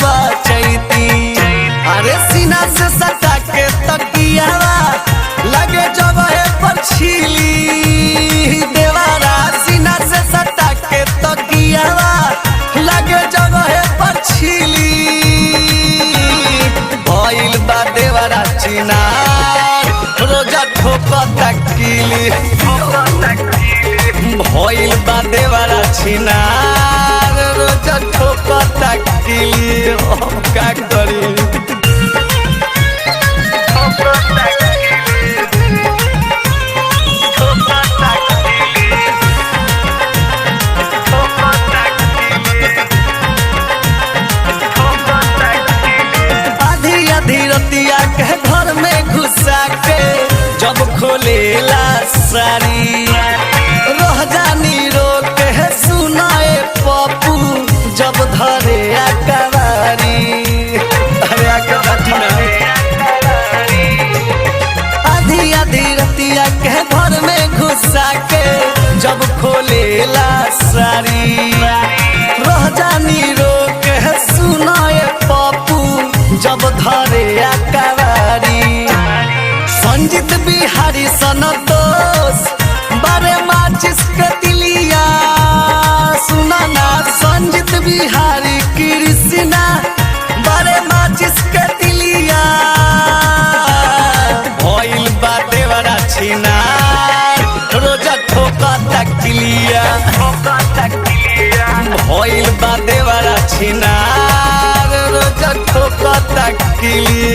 बचैती। अरे सीना से सटा के तकियावा लगे जगह पर छीली। देवारा सीना से सटा के तकियावा लगे जगह पर छीली। भइल बा देवारा चिनार रोजा ठोकता किली। भइल बा देवारा चिनार रोजा ठोकता किली। हम का करी धीरतिया के घर में घुसा के जब खोलेला सारी रह जानी रोक है सुनाए पप्पू जब धरे अकबारी। अरे आधी रतिया के घर में घुसा के जब खोलेला सारी रह जानी रोक है सुनाए पप्पू जब धरे अकबारी। संजीत बिहारी सनतोष बारे माचिस के तिलिया सुनाना। संजीत बिहारी कृष्णा बारे माचिस के तिलिया। भइल बा देवरा छिनार रोजा ठोकता किलिया। भइल बा देवरा छिनार रोजा ठोकता किलिया।